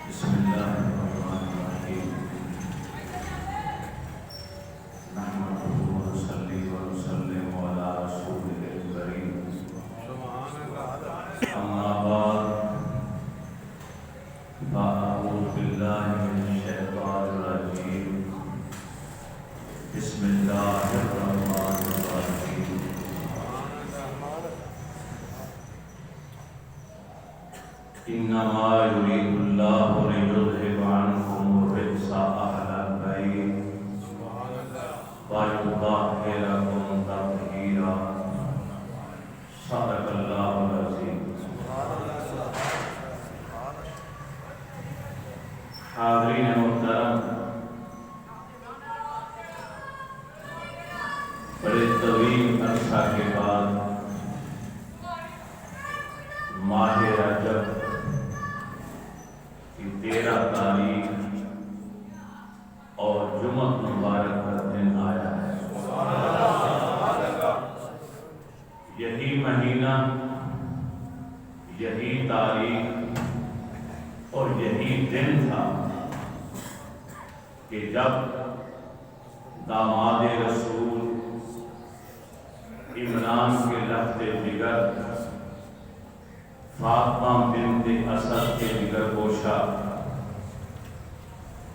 بسم اللہ الرحمن الرحیم نحمدہ ونصلی ونسلم علی رسولہ الکریم اما بعد فاعوذ باللہ من الشیطان الرجیم بسم اللہ الرحمن الرحیم انما یرید اللہ لیذہب عنکم الرجس اہل البیت ویطہرکم تطہیرا صدق اللہ العظیم۔ حاضرین محترم، بڑے طویل عرصہ کے بعد ماہ رجب کی 13 تاریخ اور جمعہ مبارک کا دن آیا ہے۔ یہی مہینہ، یہی تاریخ اور یہی دن تھا کہ جب داماد رسول عمران کے لخت جگر فاطمہ بنت اسد کے جگر گوشہ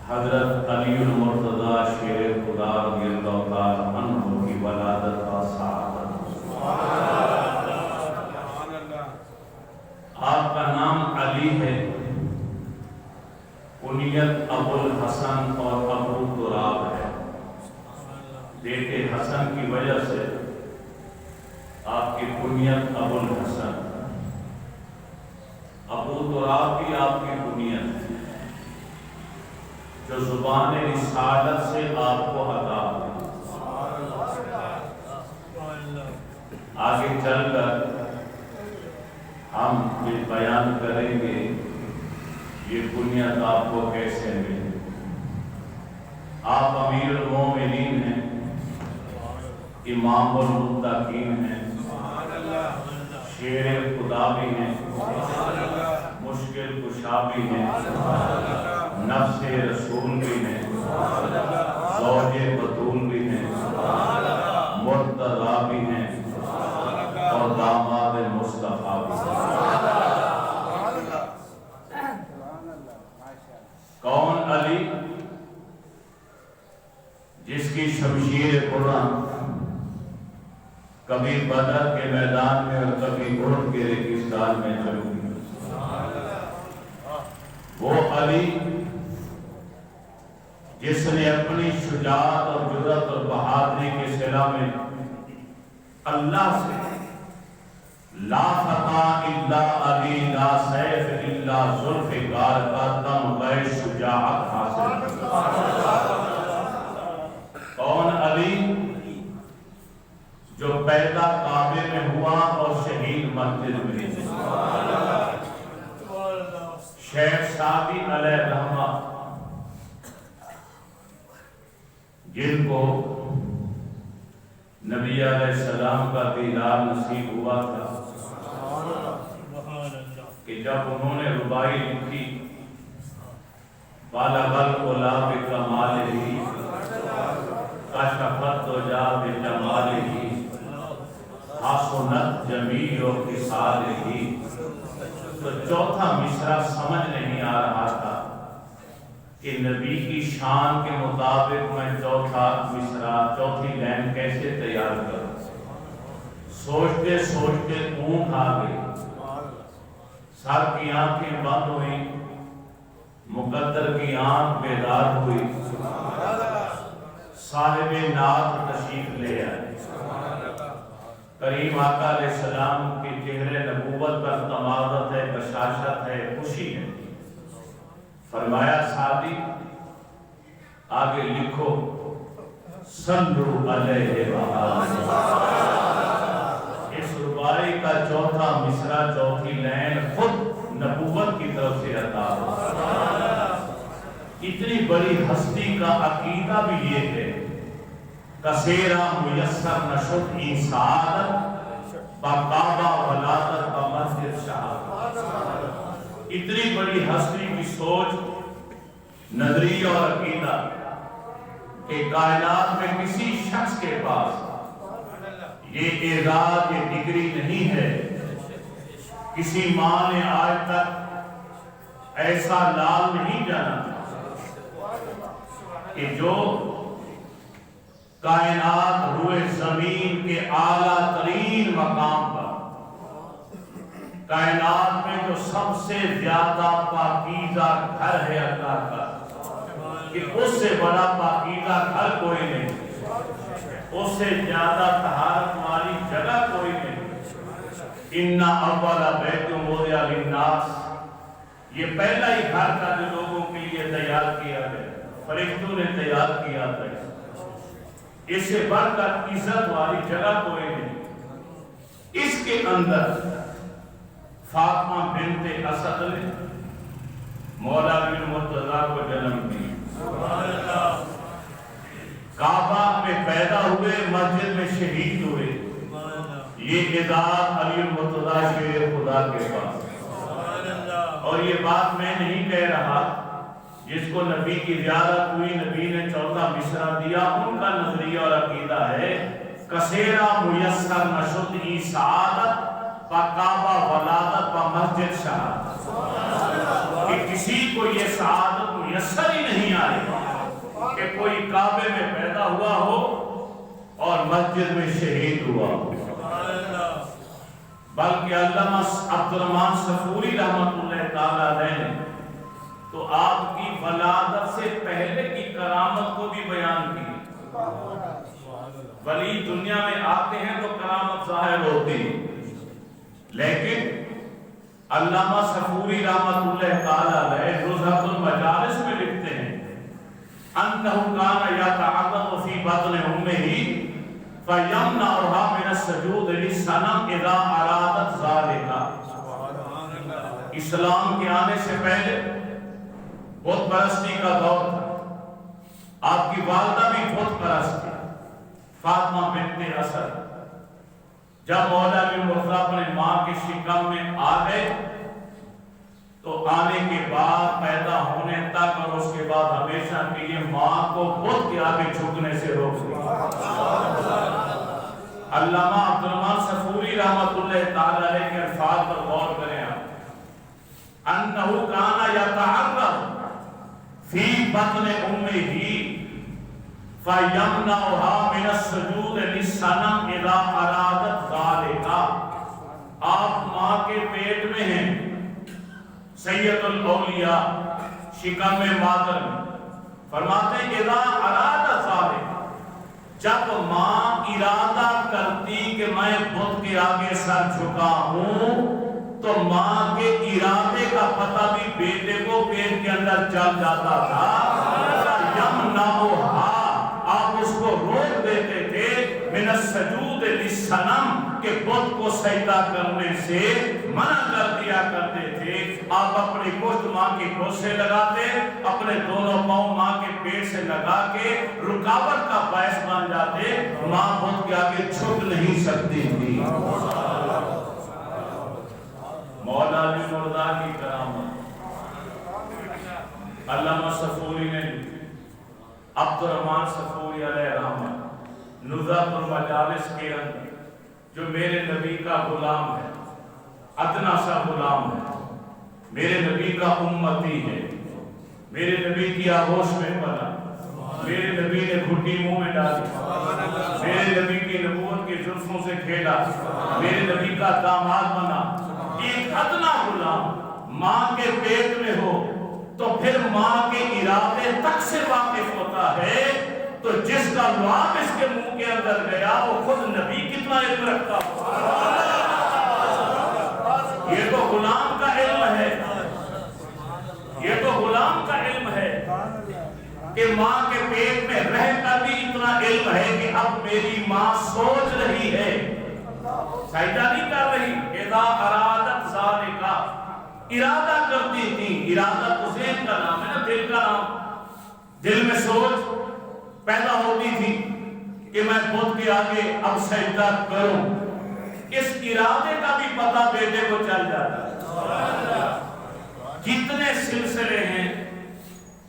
حضرت علی المرتضی شیر خدا رضی اللہ تعالی عنہ کی ولادت کا سعادت۔ آپ کا نام علی ہے، کنیت ابو الحسن اور ابو تراب ہے۔ بیٹے حسن کی وجہ سے آپ کی کنیت ابو الحسن، ابو تراب بھی آپ کی کنیت ہے جو زبان رسالت سے آپ کو عطا ہوئی۔ آگے چل کر ہم یہ بیان کریں گے یہ کنیت آپ کو کیسے ملی۔ آپ امیر المومنین ہیں، امام المتقین ہیں، شیر خدا بھی ہیں، مشکل کشا بھی ہیں، نفس رسول بھی ہیں، زوج بطول بھی ہیں، مرتضی بھی ہیں اور داماد مصطفیٰ بھی ہیں۔ کون علی؟ جس کی شمشیر قرآن کبھی بدر کے میدان میں اور کبھی احد کے ریگستان میں چمکی۔ وہ علی جس نے اپنی شجاعت اور جرأت اور بہادری کے صلہ میں اللہ سے لا فتح الا علی لا سیف الا ذوالفقار کا تمغہ شجاعت حاصل۔ کون علی؟ جو پیدا کعبے میں ہوا اور شہید مسجد میں۔ شیخ سعدی علیہ رحمہ جن کو نبی علیہ السلام کا دیدار نصیب ہوا تھا کہ جب انہوں نے ربائی لکھی بالغ العلا بکمالہ کشفت دجا بجمالہ حسنت جمیع خصالہ، تو چوتھا مصرع سمجھ نہیں آ رہا تھا کہ نبی کی شان کے مطابق میں چوتھا مصرع، چوتھی لائن کیسے تیار کروں۔ سوچتے سوچتے اونگ آ گئی، سر کی آنکھیں بند ہوئی، مقدر کی آنکھ بیدار ہوئی، صاحب نعت تشریف لے آئے۔ کریم آقا علیہ السلام کے چہرے نبوت پر تمادت ہے، بشاشت ہے، خوشی ہے۔ فرمایا سعدی آگے لکھو صلو علیہ وآلہ۔ اس ربائی کا چوتھا مصرع، چوتھی لائن خود نبوت کی طرف سے عطا ہو۔ اتنی بڑی ہستی کا عقیدہ بھی یہ ہے کثیرہ میسر نشد ایسادت بقابہ ولادت بمسجد شہادت۔ اتنی بڑی ہستی کی سوچ، نظریہ اور عقیدہ کہ کائنات میں کسی شخص کے پاس یہ اعزاز، یہ ڈگری نہیں ہے، کسی ماں نے آج تک ایسا لال نہیں جانا کہ جو کائنات روئے زمین کے اعلیٰ ترین مقام پر، کائنات میں جو سب سے زیادہ پاکیزہ گھر ہے اللہ کا، کہ اس سے بڑا پاکیزہ گھر کوئی نہیں، اس سے زیادہ طہارت والی جگہ کوئی نہیں۔ اِنَّ أَوَّلَ بَيْتٍ وُضِعَ لِلنَّاسِ، یہ پہلا ہی گھر تھا جو لوگوں کے لیے تیار کیا گیا، فرشتوں نے تیار کیا تھا۔ اس سے بڑھ کر عزت والی جگہ کوئی نہیں۔ اس کے اندر فاطمہ بنت اسد نے مولا بن مرتضیٰ کو جنم دیا، کعبہ میں پیدا ہوئے، مسجد میں شہید ہوئے۔ یہ اعزاز علی المرتضیٰ شیر خدا کے پاس۔ اور یہ بات میں نہیں کہہ رہا، جس کو نبی کی زیارت ہوئی، نبی نے 14 مصرع دیا، ان کا نظریہ اور عقیدہ ہے کثیرہ میسر نشد ای سعادت پا کعبہ ولادت پا مسجد شہادت، کہ کسی کو یہ سعادت میسر ہی نہیں آئی کہ کوئی کعبے میں پیدا ہوا ہو اور مسجد میں شہید ہوا ہو، بلکہ علامہ عبدالرحمن صفوری رحمت اللہ تعالیٰ علیہ نے تو آپ کی ولادت سے پہلے کی کرامت کو بھی بیان کی۔ ولی دنیا میں آتے ہیں تو کرامت ظاہر ہوتی ہے، لیکن علامہ صفوری رحمت اللہ تعالیٰ علیہ نزہۃ المجالس میں لکھتے ہیں انہو کان یتعبد فی بطن امہ فیمنعها من السجود للصنم اذا ارادت ذلک۔ اسلام کے آنے سے پہلے بت پرستی کا دور تھا، آپ کی والدہ بھی بت پرست تھی، فاطمہ بنت اسد۔ جب مولا بن مرتضیٰ اپنے ماں کے شکم میں آ گئے تو آنے کے بعد پیدا ہونے تک اور اس کے بعد ہمیشہ کے لیے ماں کو بت کے آگے جھکنے سے روک دیا۔ علامہ عبدالرحمن صفوری رحمت اللہ تعالی علیہ کے الفاظ پر غور کریں آپ، انہو کانا یتعرض فی بطن امہ فیمنعها من السجود للصنم اذا ارادت ذلک۔ آپ ماں کے پیٹ میں ہیں، سید الاولیاء شکم میں مادر فرماتے ہیں اذا ارادت ذلک، جب ماں ارادہ کرتی کہ میں بت کے آگے سر جھکا ہوں تو ماں کے ارادے کا پتہ بھی بیٹے کو پیٹ کے اندر چل جاتا تھا۔ آپ اس کو روک دیتے تھے من السجود للصنم، کہ بت کو سجدہ کرنے سے منع کر دیا کرتے تھے۔ آپ اپنی گوشت ماں کی گوشت سے لگاتے، اپنے دونوں پاؤں ماں کے پیٹ سے لگا کے رکاوٹ کا باعث بن جاتے، ماں بت کے آگے جھک نہیں سکتی تھی۔ مولا علی مرتضیٰ کی کرامت علامہ صفوری نے، عبدالرحمن صفوری علیہ رحمت نزہۃ المجالس کے اندر، جو میرے نبی کا غلام ہے، ادنا سا غلام ہے، میرے نبی کا امتی ہے، میرے نبی کی آغوش میں پلا، میرے نبی نے گھٹی منہ میں ڈالی، میرے نبی کی نبوت کے زلفوں سے کھیلا، میرے نبی کا داماد بنا، ایک ادنا غلام ماں کے پیٹ میں ہو تو پھر ماں کے ارادے تک سے واقف ہوتا ہے، تو جس کا لعاب اس کے منہ کے اندر گیا وہ خود نبی کتنا علم رکھتا ہو۔ یہ تو غلام کا علم ہے، یہ تو غلام کا علم ہے کہ ماں کے پیٹ میں رہ کر بھی اتنا علم ہے کہ اب میری ماں سوچ رہی ہے، سجدہ نہیں کر رہی، اذا ارادت ذالک، ارادہ کرتی تھی۔ ارادہ تو ذہن کا نام ہے نا، دل کا نام، دل میں سوچ پیدا ہوتی تھی کہ میں بت کے آگے اب سجدہ کروں، اس ارادے کا بھی پتہ بیٹے کو چل جاتا ہے۔ جتنے سلسلے ہیں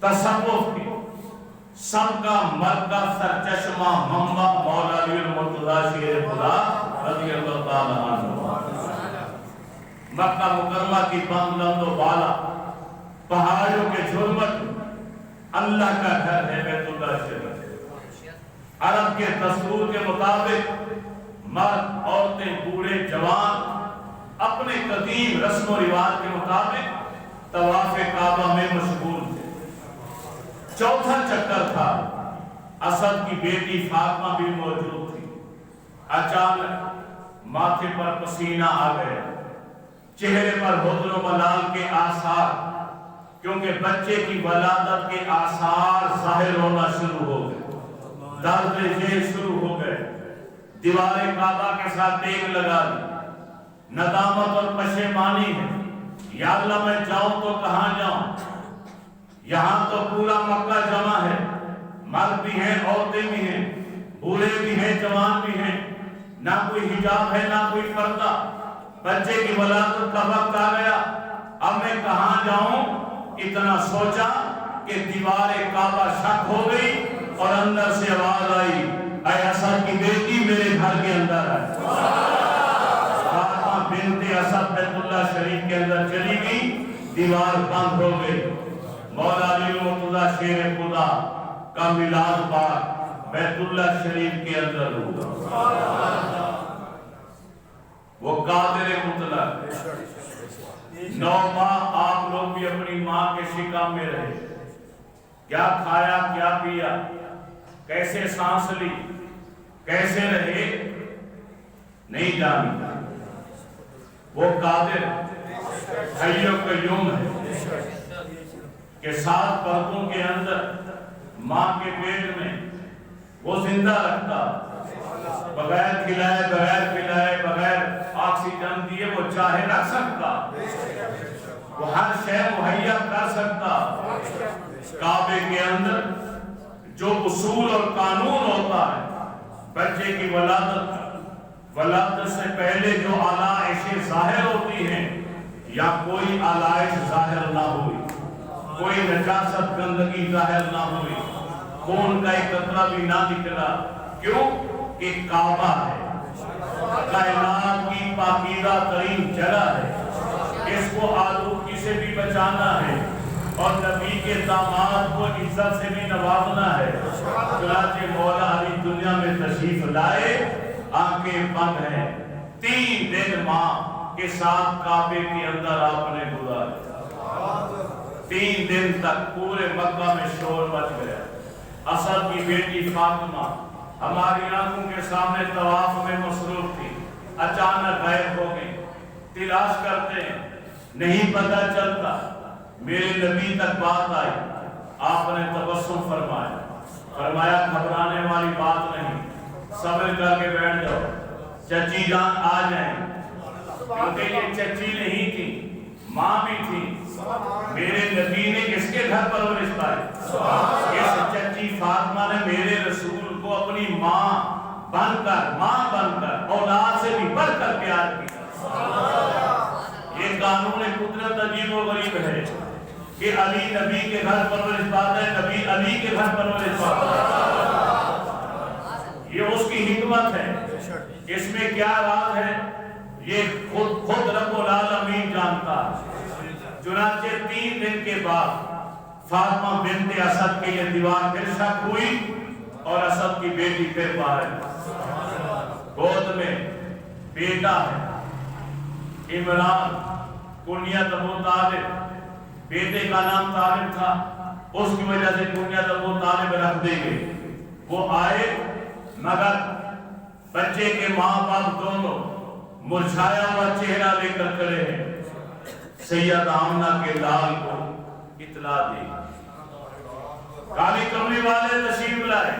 تصوف کے، سب کا مرکز سرچشمہ منبع مولا علی المرتضی شیر خدا رضی اللہ تعالیٰ عنہ۔ مکہ مکرمہ کی بلند و بالا پہاڑوں کے جھرمٹ اللہ کا گھر ہے بیت اللہ شریف۔ عرب کے دستور کے مطابق مرد، عورتیں، بوڑھے، جوان اپنے قدیم رسم و رواج کے مطابق طواف کعبہ میں مشغول تھے۔ چوتھا چکر تھا، اسد کی بیٹی فاطمہ بھی موجود تھی۔ اچانک ماتھے پر پسینہ آ گیا، چہرے پر حزن و ملال کے آثار، کیونکہ بچے کی ولادت کے آثار ظاہر ہونا شروع ہو گئے، درد ذیل شروع ہو گئے۔ دیوار کعبہ کے ساتھ دیگ لگا دی، ندامت اور پشیمانی ہے، یا اللہ میں جاؤں تو کہاں جاؤں؟ یہاں تو پورا مکہ جمع ہے، مرد بھی ہیں، عورتیں بھی ہیں، بوڑھے بھی ہیں، جوان بھی ہیں، نہ کوئی حجاب ہے نہ کوئی پردہ، بچے کی ولادت کا وقت آ گیا، اب میں کہاں جاؤں؟ اتنا سوچا کہ دیوار کعبہ شک ہو گئی اور اندر سے آواز آئی، اے اسد کی بیٹی میرے گھر کے اندر ہے۔ فاطمہ بنت اسد بیت اللہ شریف کے اندر چلی گئی، دیوار بند ہو گئی۔ مولا علی المرتضی شیر خدا کا میلاد پاک بیت اللہ شریف کے اندر ہوا۔ وہ قادر مطلق، 9 ماہ آپ لوگ بھی اپنی ماں کے شکم میں رہے، کیا کھایا کیا پیا، کیسے سانس لی، کیسے رہے نہیں جانی۔ وہ قادر حی و قیوم ہے کہ 7 پردوں کے اندر ماں کے پیٹ میں وہ زندہ رکھتا، بغیر کھلائے بغیر پلائے بغیر آکسیجن دیے وہ چاہے رکھ سکتا، وہ ہر شے مہیا کر سکتا۔ کعبے کے اندر جو اصول اور قانون ہوتا ہے، بچے کی ولادت سے پہلے جو آلائشیں ظاہر ہوتی ہیں، یا کوئی آلائش ظاہر نہ ہوئی، کوئی نجاست گندگی ظاہر نہ ہوئی، خون کا ایک قطرہ بھی نہ نکلا، کیوں کہ کعبہ ہے، کائنات کی پاکیزہ ترین جگہ ہے، اس کو آلودگی سے بھی بچانا ہے اور نبی کے داماد کو عزت سے بھی نوازنا ہے۔ چنانچہ مولا علی دنیا میں تشریف لائے، آنکھیں بند ہیں، 3 دن ماں کے ساتھ کعبے کے اندر آپ نے گزارے۔ 3 دن تک پورے مکہ میں شور مچ گیا۔ اسد کی بیٹی فاطمہ ہماری آنکھوں کے سامنے طواف میں مصروف تھی، اچانک غائب ہو گئی، تلاش کرتے ہیں نہیں پتہ چلتا۔ میرے نبی تک بات آئی، آپ نے تبسم فرمایا گھبرانے والی بات نہیں، صبر کر کے بیٹھ جاؤ، چچی جان آ جائیں، کیونکہ یہ چچی نہیں تھی، ماں بھی تھی۔ میرے نبی نے کس کے گھر پرورش پائی؟ اس چچی فاطمہ نے میرے رسول کو اپنی ماں بن کر اولاد سے بھی بڑھ کر پیار کیا۔ یہ قانون قدرت عجیب و غریب ہے کہ علی نبی کے گھر پرورش پاتا ہے، نبی علی کے گھر پرورش پاتا ہے۔ یہ اس کی حکمت ہے، اس میں کیا راز ہے یہ خود رب العالمین جانتا ہے۔ چنانچہ 3 دن کے بعد فاطمہ بنت اسد کے یہ دیوار پھر شک ہوئی اور اسد کی بیٹی پھر باہر، گود میں بیٹا ہے عمران، کنیت ابو طالب، بیٹے کا نام طالب تھا، اس کی وجہ سے کنیت ابو طالب رکھ دے گئے۔ وہ آئے مگر بچے کے ماں باپ دونوں مرجھایا ہوا چہرہ لے کر کھڑے ہیں۔ سید آمنہ کے لال کو اطلاع دی، کالی کمری والے تشریف لائے،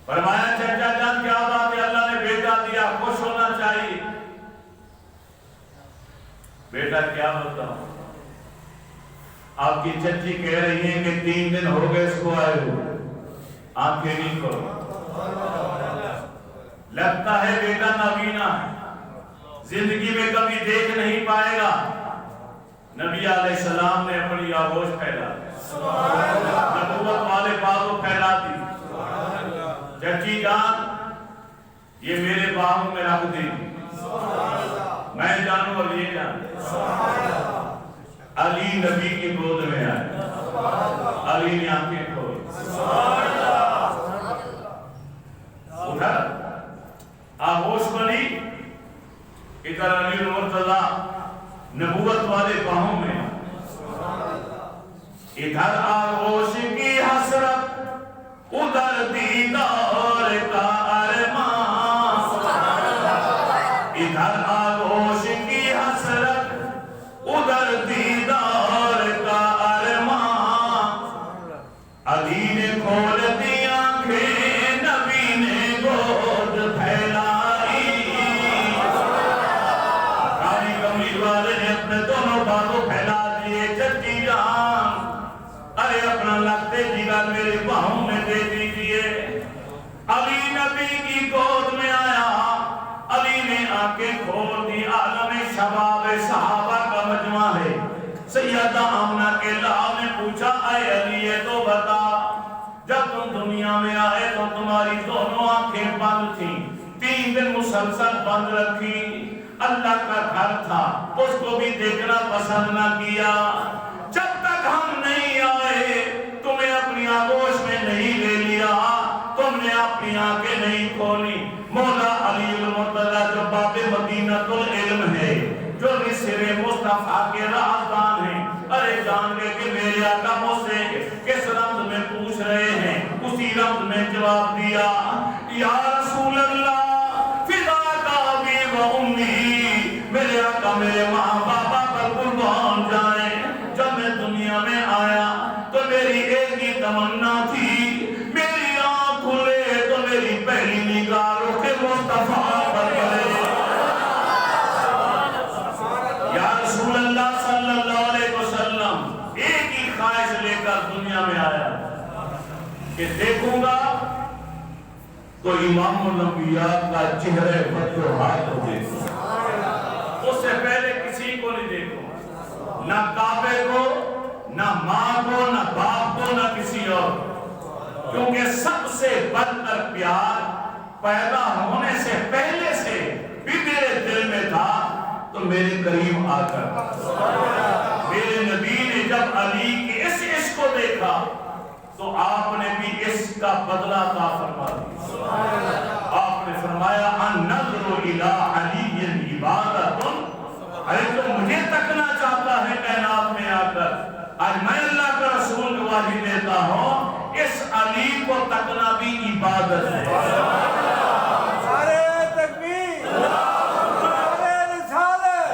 فرمایا چچا جان کیا بات ہے، اللہ نے بیٹا دیا، خوش ہونا چاہیے۔ بیٹا کیا بتاؤں؟ آپ کی چچی کہہ رہی ہیں کہ 3 دن ہو گئے اس کو آئے ہوئے، آنکھیں نہیں کھولو۔ لگتا ہے بیٹا نابینا ہے، زندگی میں کبھی دیکھ نہیں پائے گا، نبی علیہ السلام نے اپنی آغوش پھیلا دی، نبوت والے بازو پھیلا دی، چچی جان یہ میرے باہوں میں رکھ دی، میں جانوں اور یہ جان۔ علی نبی کی گود میں آئے، علی نے آنکھیں کھولی، ادھر آغوش بنی، ادھر علی المرتضی نبوت والے باہوں میں، ادھر آغوش کی حسرت ادھر دیدار کا ارمان، ادھر آغوش کی حسرت ادھر دیدار کا ارمان، علی نے کھول دی آنکھیں نبی نے گود پھیلائی، کاری کمیر والے نے اپنے دونوں بازو پھیلا دیے، چچی جان ارے اپنا لگتے جگہ میرے باہوں میں دے دیجئے۔ علی نبی کی گود میں آیا، علی نے آنکھیں کھول دی، عالم شباب صحابہ کا مجمع ہے، سیدہ آمنہ کے لال نے پوچھا اے علی یہ تو بتا جب تم دنیا میں آئے تو تمہاری دونوں آنکھیں بند تھیں، 3 دن مسلسل بند رکھی، اللہ کا گھر تھا اس کو بھی دیکھنا پسند نہ کیا، جب تک ہم نہیں آئے تمہیں اپنی آغوش میں نہیں لے لیا، تم نے اپنی آنکھیں نہیں کھولی۔ مولا علی المرتضی جو باب مدینۃ العلم ہے، جو نصر مصطفیٰ کے رازدان ہیں، ارے جان گئے کہ میرے آقا مجھ سے کس رمز میں پوچھ رہے ہیں، اسی رمز میں جواب دیا، یا رسول اللہ فداک ابی و امی، میرے آقا میرے ماں بابا پر قربان جائیں، جب میں دنیا میں آیا تو میری ایک ہی تمنا تھی، میری آنکھ کھلے تو میری پہلی نگاہ رخ مصطفیٰ پر پڑے۔ یا رسول اللہ صلی اللہ علیہ وسلم ایک ہی خواہش لے کر دنیا میں آیا کہ دیکھوں گا تو امام الانبیاء کا چہرے فتوحات ہو دیکھوں، اس سے پہلے کسی کو نہیں دیکھوں، نہ کعبے کو، نہ ماں کو، نہ باپ کو، نہ کسی اور، کیونکہ سب سے بڑھ کر پیار پیدا ہونے سے پہلے سے بھی میرے دل میں تھا، تو میرے قریب آ کر میرے نبی نے جب علی کے اس عشق کو دیکھا تو آپ نے بھی اس کا بدلہ عطا فرما دیا، آپ نے فرمایا النظر الی علی عبادۃ، ارے تو مجھے تکنا چاہتا ہے کائنات میں آ کر، آج میں اللہ کا رسول گواہی دیتا ہوں اس علی کو تکنا بھی عبادت ہے۔ نعرہ تکبیر، نعرہ رسالت،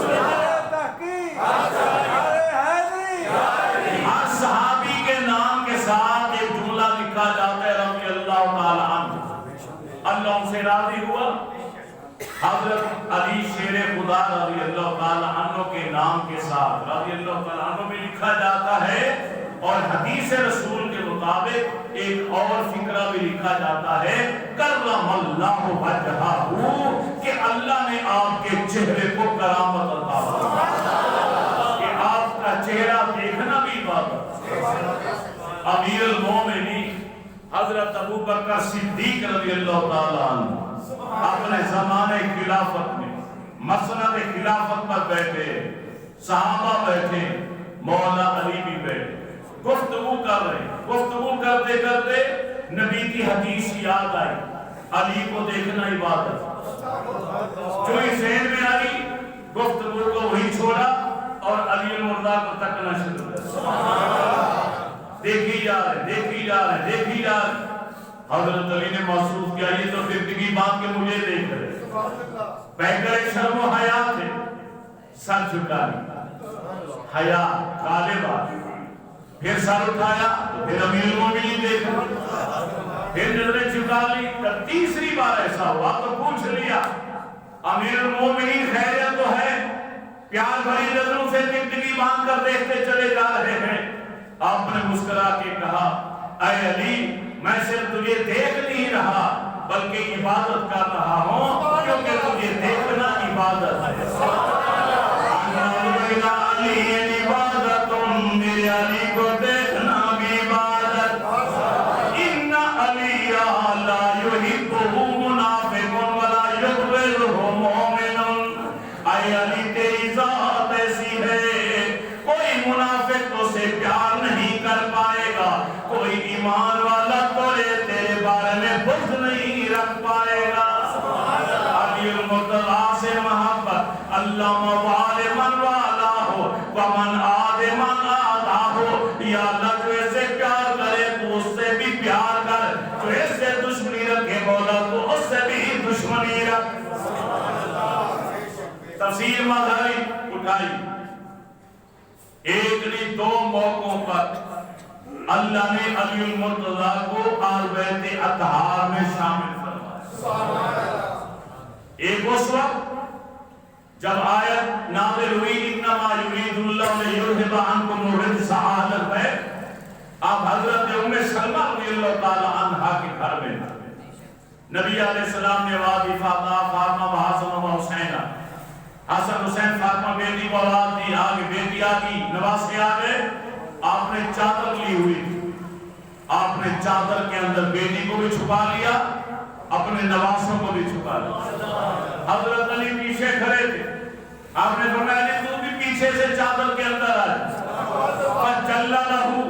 نعرہ تحقیق، نعرہ حیدری۔ ہر صحابی کے نام کے ساتھ ایک جملہ لکھا جاتا ہے رضی اللہ تعالی عنہ، اللہ ان سے راضی ہوا، حضرت علی شیر خدا رضی اللہ تعالی عنہ کے نام کے ساتھ رضی اللہ تعالی عنہ میں لکھا جاتا ہے، اور حدیث رسول کے مطابق ایک اور فقرہ بھی لکھا جاتا ہے کرم اللہ وجہہ، کہ اللہ نے آپ کے چہرے کو کرامت عطا فرمائی، کہ آپ کا چہرہ دیکھنا بھی عبادت۔ امیر المومنین حضرت ابو بکر صدیق رضی اللہ تعالی عنہ اپنے زمانے خلافت میں مسند خلافت پر بیٹھے، صحابہ بیٹھے، مولا علی بھی بیٹھے، گفتگو کر رہے، گفتگو کرتے کرتے نبی کی حدیث یاد آئی، علی کو دیکھنا عبادت، جو ہی ذہن میں آئی گفتگو کو وہی چھوڑا اور علی المرتضی کو تکنا شروع کیا، دیکھی جا رہے، دیکھی جا رہے، دیکھی جا رہے۔ حضرت علی نے محسوس کیا یہ تو زندگی بات کے مجھے دیکھ رہے، پیکر شرم و حیا تھے، سر جھکا لی، حیا غالب آ گئی، پھر سر اٹھایا تو پھر امیر المومنین دیکھ رہے، پھر نظریں جھکا لی، تیسری بار ایسا ہوا تو پوچھ لیا امیر المومنین خیریت تو ہے؟ پیار بھری نظروں سے زندگی باندھ کر دیکھتے چلے جا رہے ہیں۔ آپ نے مسکرا کے کہا اے علی میں صرف تجھے دیکھ نہیں رہا بلکہ عبادت کر رہا ہوں، کیونکہ تجھے دیکھنا عبادت ہے۔ علی علی کو دیکھنا بھی عبادت ان علی لا یحبہ منافق ولا یبغضہ مومن اے علی تیری ذات ایسی ہے کوئی منافق تو سے پیار نہیں کر پائے گا کوئی ایمان والا تیرے بارے میں بغض نہیں رکھ پائے گا علی المرتضی سے محبت اللہ موال من والا ہو ومن آد من آدھا ہو یا اللہ جو ایسے پیار کرے تو اس سے بھی پیار کر جو ایسے دشمنی رکھے مولا تو اس سے بھی دشمنی رکھ تفسیر مظہری اٹھائی ایک نہیں دو موقعوں پر اللہ نے علی المرتضی کو آل بیت اطہار میں شامل فرمایا ایک اس وقت جب آیت نازل ہوئی انما یرید اللہ لیذھب عنکم الرجس اہل البیت آپ حضرت ام سلمہ رضی اللہ تعالی عنہا کے گھر میں نبی علیہ السلام نے وادی فاطمہ و حسن و حسین حسن حسین فاطمہ بیٹی کو اولاد دی آگے بیٹی آگی نواسے آگے آپ نے چادر لی ہوئی تھی آپ نے چادر کے اندر بیٹی کو بھی چھپا لیا اپنے نواسوں کو بھی چھپا لیا حضرت علی پیچھے کھڑے تھے آپ نے فرمایا تو بھی پیچھے سے چادر کے اندر آئے فجلّ لہو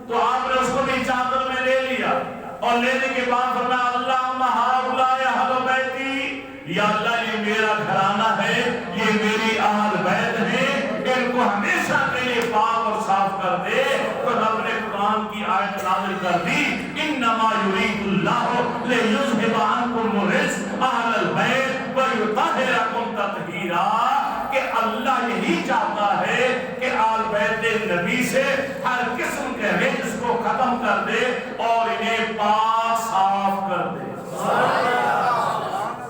تو آپ نے اس کو بھی چادر میں لے لیا اور لینے کے بعد فرمایا اللہم ہؤلاء اہل بیتی یا اللہ یہ میرا گھرانہ ہے یہ میری اہل بیت ہے ان کو ہمیشہ کے لیے پاک اور صاف کر دے تو رب نے قرآن کی آیت نازل کر دی انما یرید اللہ لیذھب عنکم الرجس اہل البیت ویطہرکم تطہیرا کہ اللہ یہی چاہتا ہے کہ آل بیت نبی سے ہر قسم کے رجس کو ختم کر دے اور انہیں پاک صاف کر دے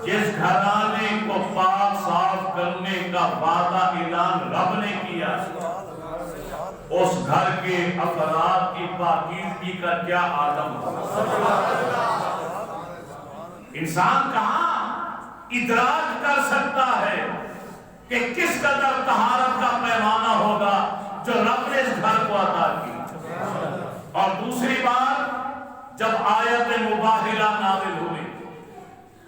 جس گھرانے کو پاک صاف کرنے کا وعدہ اعلان رب نے کیا اس گھر کے افراد کی پاکیزگی کا کیا عالم انسان کہاں ادراک کر سکتا ہے کہ کس قدر طہارت کا پیمانہ ہوگا جو رب نے اس گھر کو عطا کی اور دوسری بار جب آیت مباہلہ نازل ہوئی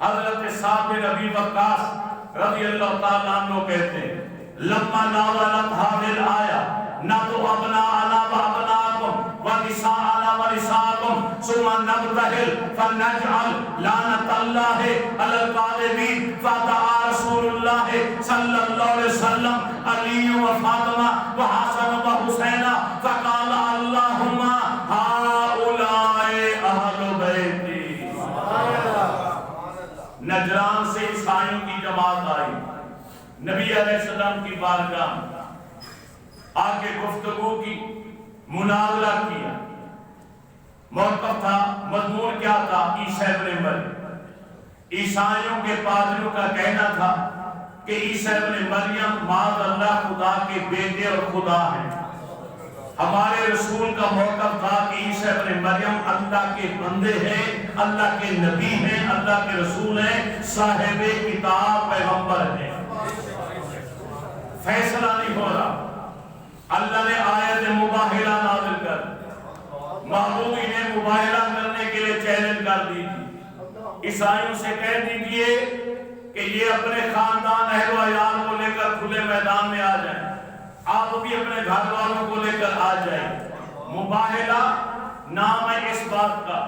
حضرت سعد بن ابی وقاص رضی اللہ تعالیٰ عنہ کہتے ہیں لما نازلت هذه الآية نَتُ أَبْنَاءَنَا وَأَبْنَاءَكُمْ وَنِسَاءَنَا وَنِسَاءَكُمْ ثُمَّ نَبْتَهِلْ فَلْنَجْعَلْ لَعْنَةَ اللَّهِ عَلَى الْكَاذِبِينَ فَدَعَا رَسُولُ اللَّهِ صَلَّى اللَّهُ عَلَيْهِ وسلم عَلِيٌّ وَفَاطِمَةٌ وَحَسَنٌ وَحُسَيْنٌ فَقَالَ اللَّهُمَّ هَؤُلَاءِ أَهْلُ بَيْتِي نجران سے عیسائیوں کی جماعت آئی نبی علیہ السلام کی بارگاہ آگے گفتگو کی مناظرہ کیا موقف تھا مضمون کیا تھا عیسیٰ ابن مریم عیسائیوں کے پادریوں کا کہنا تھا کہ عیسیٰ ابن مریم معاذ اللہ خدا کے بیٹے اور خدا ہیں ہمارے رسول کا موقف تھا کہ عیسیٰ ابن مریم اللہ کے بندے ہیں اللہ کے نبی ہیں اللہ کے رسول ہیں صاحب کتاب پیغمبر ہیں فیصلہ نہیں ہو رہا اللہ نے آیت مباہلہ نازل کر محبوب انہیں مباہلہ کرنے کے لیے چیلنج کر دی تھی عیسائیوں سے کہہ دیجئے کہ یہ اپنے خاندان اہل و عیال کو لے کر کھلے میدان میں آ جائیں آپ بھی اپنے گھر والوں کو لے کر آ جائیں مباہلہ نام ہے اس بات کا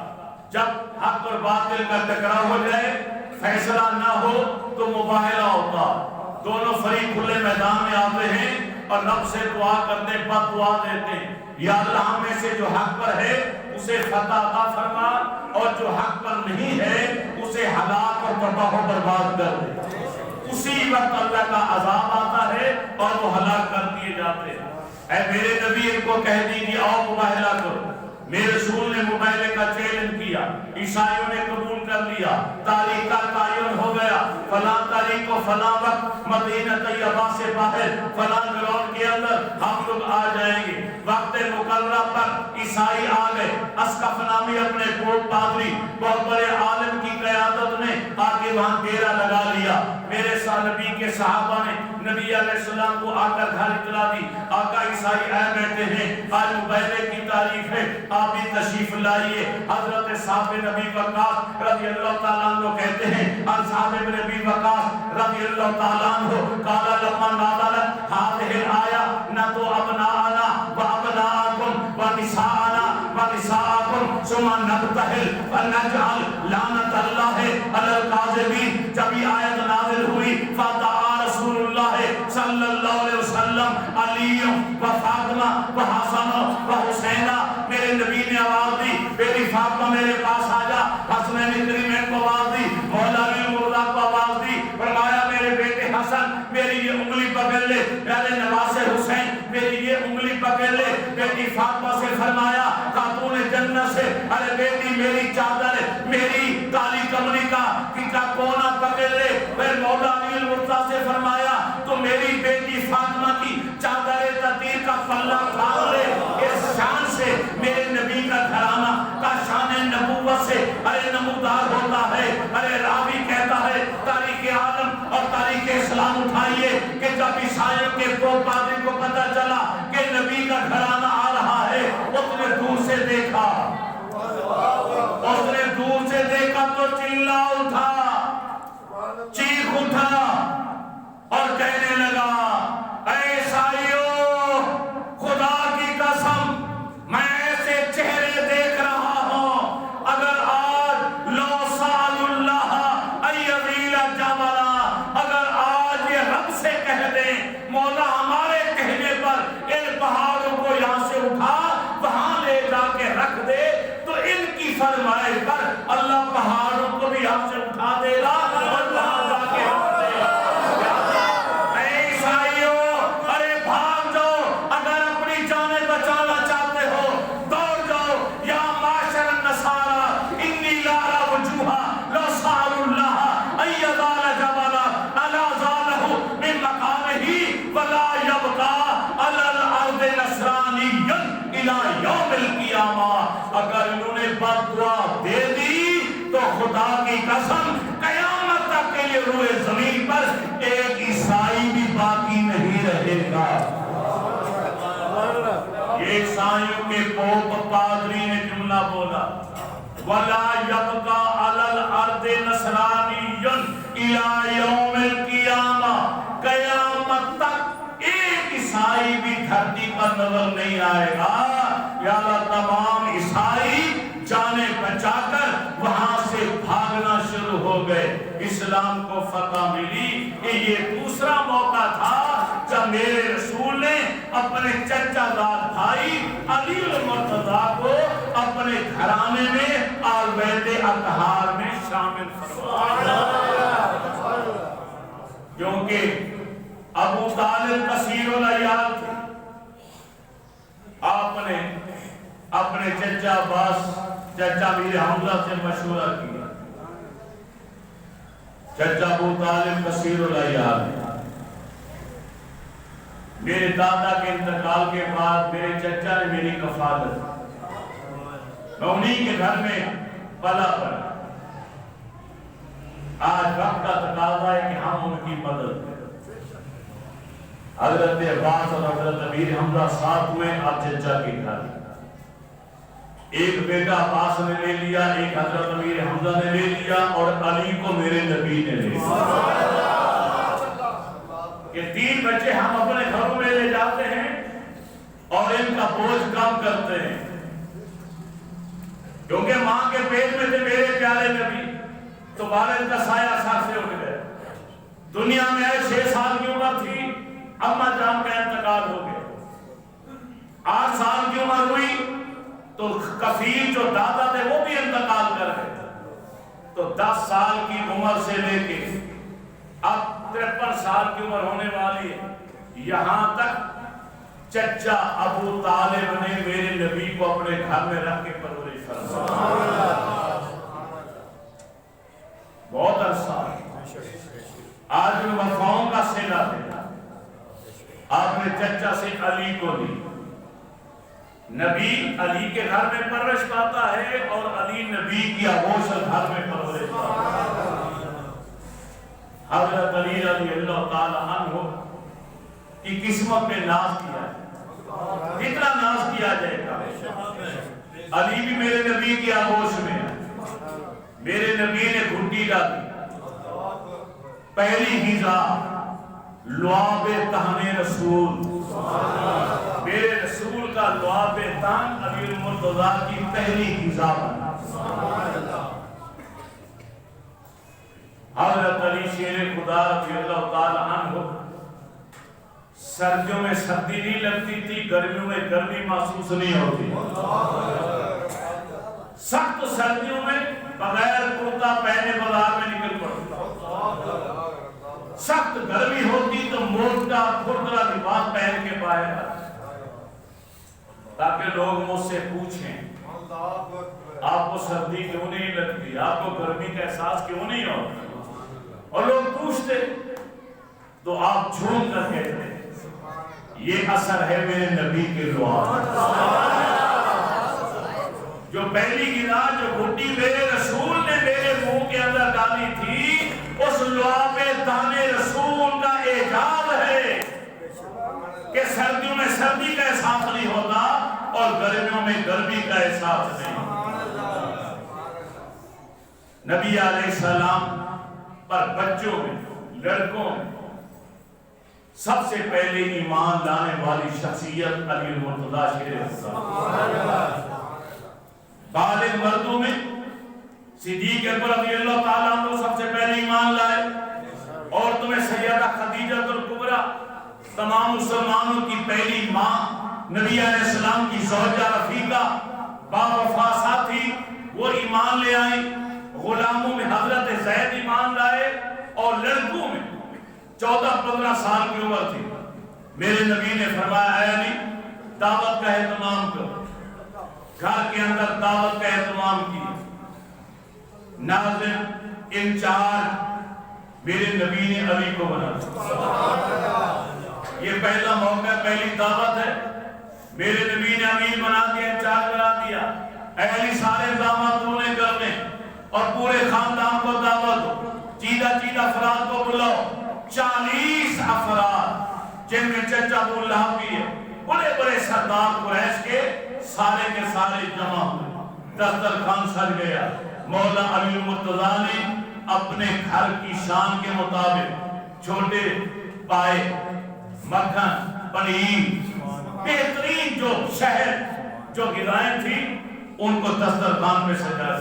جب حق اور باطل کا ٹکراؤ ہو جائے فیصلہ نہ ہو تو مباہلہ ہوتا دونوں فریق کھلے میدان میں آتے ہیں اور رب سے دعا کرتے ہیں بد دعا دیتے ہیں یا اللہ ہم میں سے جو حق پر ہے اسے فتح عطا فرما اور جو حق پر نہیں ہے اسے ہلاک اور تباہ و برباد کر دے اسی وقت اللہ کا عذاب آتا ہے اور وہ ہلاک کر دیے جاتے ہیں اے میرے نبی ان کو کہہ دیجیے آؤ مباہلہ کرو میرے رسول نے مباہلے کا چیلنج کیا عیسائیوں نے قبول کر لیا تاریخ کا تعین ہو گیا فلاں تاریخ کو فلاں وقت مدینہ طیبہ سے باہر فلاں گراؤنڈ کے اندر ہم لوگ آ جائیں گے وقت مقررہ پر عیسائی آ گئے اسقف نامی اپنے کوٹ پادری بہت بڑے عالم کی قیادت نے آگے وہاں ڈیرا لگا لیا میرے نبی کے صحابہ نے نبی علیہ السلام کو آ کر گھر اطلاع دی، آقا عیسائی آئے بیٹھے ہیں، آج مبیلے کی تاریخ ہے، آپ بھی تشریف لائیے۔ حضرت صاحب نبی وقاص رضی اللہ تعالیٰ عنہ کہتے ہیں، صاحب نبی وقاص رضی اللہ تعالیٰ عنہ قال لما نازلت هذه الآية نتو ابناءنا وابناءكم ونساءنا ونساءكم ثم نبتهل ونجعل لعنت اللہ علی الکاذبین، جب یہ آیت نازل ہوئی فدعا رسول اللہ صلی اللہ علیہ وسلم علی و فاطمہ و حسن و حسینہ، میرے نبی نے آواز دی بیٹی فاطمہ میرے پاس آ جا، حسنین کریمین کو آواز دی، مولا علی مرزا کو آواز دی، فرمایا میرے بیٹے حسن میری یہ انگلی پکڑ لے، میرے نواز حسین میری یہ انگلی پکڑ لے، بیٹی فاطمہ سے فرمایا خاتون جنت سے، ارے بیٹی میری چادر میری کالی کمری کا کونا پکڑ لے، پھر مولا علی مرزا سے فرمایا تو میری بیٹی فاطمہ کی چادر تطہیر کا پلہ کھال لے، اس شان سے میرے نبی کا گھرانہ کا شان نبوت سے ارے نمودار ہوتا ہے۔ ارے راوی کہتا ہے تاریخ عالم اور تاریخ اسلام اٹھائیے کہ جب عیسائیوں کے پادری کو پتہ چلا کہ نبی کا گھرانہ آ رہا ہے، اس نے دور سے دیکھا، اس نے دور سے دیکھا تو چلا اٹھا، چیخ اٹھا اور کہنے لگا اے عیسائیوں، خدا کی قسم میں ایسے چہرے دیکھ رہا ہوں، اگر آج لو سال اللہ ایذیل جبلا، اگر آج یہ رب سے کہہ دیں مولا ہمارے کہنے پر ان پہاڑوں کو یہاں سے اٹھا وہاں لے جا کے رکھ دے، تو ان کی فرمائش پر اللہ پہاڑوں کو بھی یہاں سے اٹھا دے گا اور وہاں جا کے رکھ دے گا۔ اے عیسائیوں، ارے بھاگ جاؤ، اگر اپنی جانیں بچانا چاہتے ہو دوڑ جاؤ، یا معاشر النصارى انی لارا وجوہا لو سال اللہ ایذال جبلا الا زالہ من مقامہ ولا یبقى علی الارض نصرانی الى یوم القیامہ۔ اگر انہوں نے بد دعا دے دی تو خدا کی قسم قیامت تک کے لیے روئے زمین پر ایک عیسائی بھی باقی نہیں رہے گا۔ یہ عیسائیوں کے پوپ پادری نے جملہ بولا وَلَا يَبْقَى عَلَى الْأَرْضِ نَصْرَانِيٌّ إِلَى يَوْمِ الْقِيَامَةِ، قیامت تک ایک عیسائی بھی دھرتی پر نظر نہیں آئے گا۔ یا اللہ تمام عیسائی جانے بچا کر وہاں سے بھاگنا شروع ہو گئے۔ اسلام کو فتح ملی کہ یہ دوسرا موقع تھا جب میرے رسول نے اپنے چچا زاد بھائی علی المرتضیٰ کو اپنے گھرانے میں آل بیت اطہار میں شامل فرمایا، کیونکہ ابو طالب کثیر العیال تھے۔ آپ نے اپنے چچا عباس چچا امیر حمزہ سے مشورہ کیا، چچا ابو طالب کثیر العیال، میرے دادا کے انتقال کے بعد میرے چچا نے میری کفالت، میں انہی کے گھر میں پلا پڑا، آج وقت کا تقاضا ہے کہ ہم ان کی مدد کریں۔ حضرت عباس اور حضرت امیر حمزہ ساتھ ہوئے اب چچا کے گھر، ایک بیٹا عباس نے لے لیا، ایک حضرت امیر حمزہ نے لے لیا، اور علی کو میرے نبی نے لے لیا۔ کہ تین بچے ہم اپنے گھروں میں لے جاتے ہیں اور ان کا بوجھ کم کرتے ہیں، کیونکہ ماں کے پیٹ میں تھے میرے پیارے نبی، تو والد کا سایہ سر سے اٹھ گئے۔ دنیا میں 6 سال کی عمر تھی، اماں جان کا انتقال ہو گیا، 8 سال کی عمر ہوئی تو کفیل جو دادا تھے وہ بھی انتقال کر گئے، تو 10 سال کی عمر سے لے کے اب 53 سال کی عمر ہونے والی ہے، یہاں تک چچا ابو طالب نے میرے نبی کو اپنے گھر میں رکھ کے پرورش فرمایا۔ بہت عرصہ آج میں وفاؤں کا صلہ دینا، آپ نے چچا سے علی کو دی، نبی علی کے گھر میں پرورش پاتا ہے اور علی نبی کی آغوش گھر میں پرورش پاتا ہے۔ حضرت علی رضی اللہ تعالی عنہ کی قسمت میں ناز کیا ہے، کتنا ناز کیا جائے گا۔ علی بھی میرے نبی کی آغوش میں ہے، میرے نبی نے گھٹی ڈالی، پہلی غذا لعاب تہن رسول، میرے رسول کا لعاب تہن علی المرتضیٰ کی پہلی غذا بنا۔ حضرت علی شیر خدا رضی اللہ تعالی عنہ، سردیوں میں سردی نہیں لگتی تھی، گرمیوں میں گرمی محسوس نہیں ہوتی، سخت سردیوں میں بغیر کرتا پہنے بازار میں نکل پڑتا، سخت گرمی ہوتی تو موٹا کھردرا لباس پہن کے باہر آتا، تاکہ لوگ مجھ سے پوچھیں آپ کو سردی کیوں نہیں لگتی، آپ کو گرمی کا احساس کیوں نہیں ہوتا، اور لوگ پوچھتے تو آپ جھوم کر کہتے یہ اثر ہے میرے نبی کے لعاب، جو پہلی غذا جو گھٹی میرے رسول نے میرے منہ کے اندر ڈالی تھی، اس لعاب تہن رسول کا اعجاز ہے کہ سردیوں میں سردی کا احساس نہیں ہوتا اور گرمیوں میں گرمی کا احساس نہیں ہوتا۔ نبی علیہ السلام پر بچوں میں، لڑکوں میں سب سے پہلے ایمان لانے والی شخصیت علی المرتضیٰ شیر خدا، بالغ مردوں میں صدیق اکبر رضی اللہ تعالیٰ عنہ سب سے پہلے ایمان لائے، اور تمہیں سیدہ خدیجہ الکبریٰ تمام مسلمانوں کی پہلی ماں، نبی علیہ السلام کی زوجہ رفیقہ، باوفا ساتھی، وہ ایمان لے آئیں۔ غلاموں میں حضرت زید ایمان لائے، اور لڑکوں میں 14-15 سال کی عمر تھی، میرے نبی نے فرمایا اے علی دعوت کا اہتمام کرو، گھر کے اندر دعوت کا اہتمام کیا۔ ناظرین انچارج میرے نبی نے علی کو بنا، یہ پہلا موقع، پہلی دعوت ہے، میرے نبی نے امیر بنا دیا، انچارج بنا دیا، اے علی سارے اقدامات تو نے کرنے، اور پورے خاندان کو دعوت دو، چیدہ افراد کو بلاؤ، 40 افراد جن میں چچا ابو لہب بھی ہے، بڑے بڑے سردار قریش کے سارے جمع ہوئے، دسترخوان سج گیا۔ مولا علی المرتضیٰ نے اپنے گھر کی شان کے مطابق چھوٹے پائے، مکھن، پنیر، بہترین جو شہد جو غذائیں تھی ان کو دسترخوان میں سجایا۔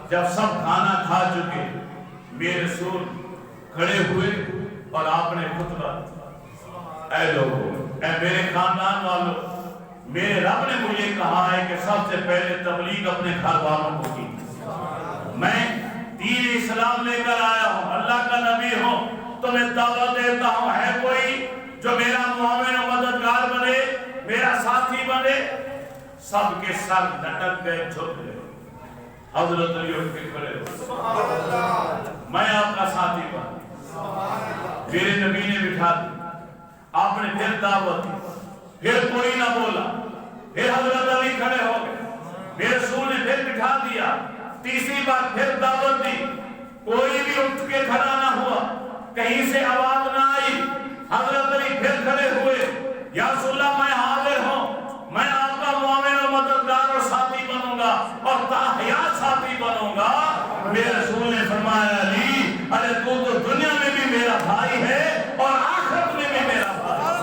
جب سب کھانا کھا چکے، میرے رسول کھڑے ہوئے اور آپ نے خطبہ، اے لوگوں، اے میرے خاندان والوں، میرے رب نے مجھے کہا ہے کہ سب سے پہلے تبلیغ اپنے گھر والوں کو کی، میں دین اسلام لے کر آیا ہوں، اللہ کا نبی ہوں، تمہیں دعوت دیتا ہوں، ہے کوئی جو میرا معاون و مددگار بنے، میرا ساتھی بنے؟ سب کے سر لٹک گئے، جھک گئے۔ حضرت علی اٹھ کے کھڑے ہوئے، میں آپ کا ساتھی بنا، میرے نبی نے بٹھا دی، آپ نے پھر دعوت دی، پھر کوئی نہ بولا، پھر حضرت علی کھڑے ہو گئے، میرے رسول نے پھر بٹھا دیا، تیسری بار پھر دعوت دی، کوئی بھی اٹھ کے کھڑا نہ ہوا، کہیں سے آواز نہ آئی، حضرت علی پھر کھڑے ہوئے، یا رسول اللہ میں حاضر ہوں، میں آپ کا معاون و مددگار اور ساتھی بنوں گا اور تا حیات ساتھی بنوں گا۔ میرے رسول نے فرمایا علی، ارے تو دنیا میں بھی میرا بھائی ہے اور آخرت میں بھی میرا بھائی ہے۔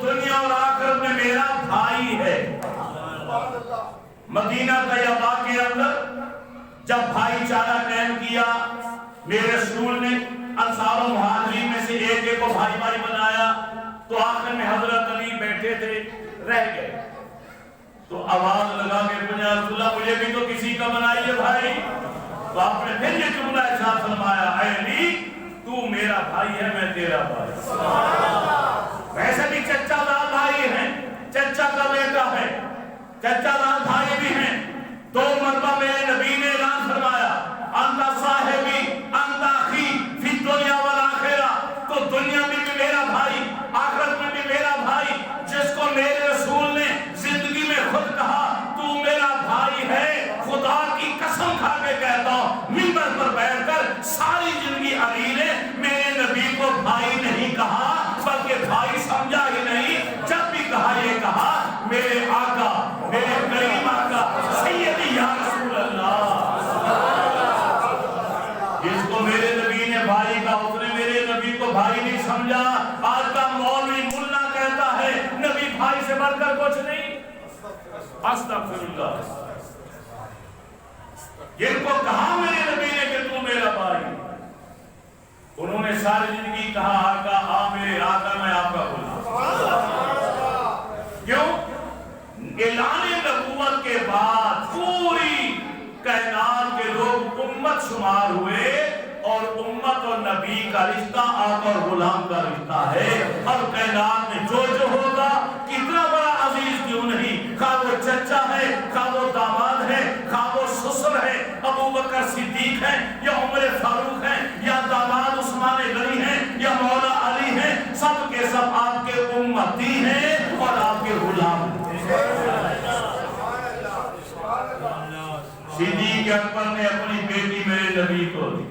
دنیا اور آخرت میں میرا بھائی ہے۔ مدینہ طیبہ کے اندر جب بھائی چارہ قائم کیا، میرے رسول نے انصار و مہاجرین میں سے ایک کو بھائی بھائی بنایا، تو آخر میں حضرت علی بیٹھے تھے، رہ گئے، تو آواز لگا کے پوچھا رسول اللہ مجھے بھی تو کسی کا بنائیے بھائی، تو آپ نے پھر یہ جملہ ارشاد فرمایا، اے علی تو میرا بھائی ہے، میں تیرا بھائی۔ ویسے بھی چچا دار بھائی ہیں، چچا کا بیٹا ہے، چچا دار بھائی بھی ہیں، 2 مرتبہ میرے نبی نے اعلان فرمایا، انت صاحبی انت اخی فی الدنیا والآخرہ، تو دنیا میں بھی میرا بھائی بڑھ کر کچھ نہیں. استغفراللہ. جن کو کہا میرے نبی نے کہ تو میرا بھائی، انہوں نے ساری زندگی کہا آقا آ میرے آقا میں آپ کا غلام. کیوں؟ اعلان نبوت کے بعد پوری کائنات کے لوگ امت شمار ہوئے، اور امت اور نبی کا رشتہ آقا اور غلام کا رشتہ ہے. اور کائنات میں جو ہوگا کتنا بڑا عزیز کیوں نہیں، خواہ وہ چچا ہے، خواہ وہ داماد ہے، خواہ وہ سسر ہے، ابو بکر صدیق ہے یا عمر فاروق ہے یا داماد عثمان غنی ہے یا مولا علی ہے، سب کے سب آپ کے امتی ہیں اور آپ کے غلام ہیں. صدیق اکبر نے اپنی بیٹی میرے نبی کو دی،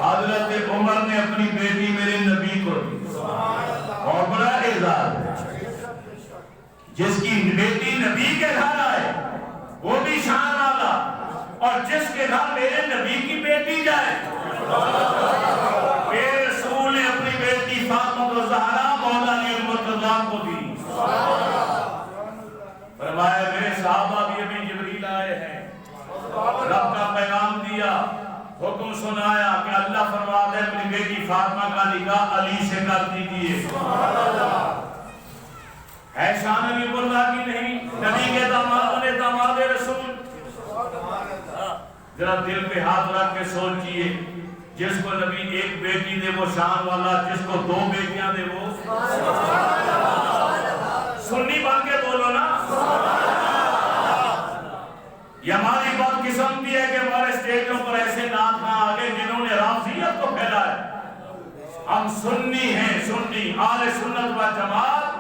حضرت عمر نے اپنی بیٹی میرے نبی کو دی. اور بڑا اعزاز ہے جس کی بیٹی نبی کے گھر آئے وہ بھی شان والا، اور جس کے گھر میرے نبی کی بیٹی جائے. میرے رسول نے اپنی بیٹی فاطمہ الزہرا مولا علی المرتضیٰ کو دی. فرمایا میرے صحابہ بھی ابھی جبریل آئے ہیں، رب کا پیغام دیا، حکم سنایا کہ اللہ فرماتا ہے اپنی بیٹی فاطمہ کا نکاح علی سے کر دیجیے. ہے شان نبی اللہ کی نہیں؟ نبی کے داماد نے داماد رسول. ذرا دل پہ ہاتھ رکھ کے سوچئے، جس کو نبی ایک بیٹی دے وہ شان والا، جس کو دو بیٹیاں دے وہ سنی بن کے بولو نا. یہ ہماری بات قسمتی ہے کہ ہمارے اسٹیجوں پر ایسے نعت نہ آگے جنہوں نے رافضیت کو پھیلایا. ہم سنی ہیں، سنی اہل سنت و جماعت.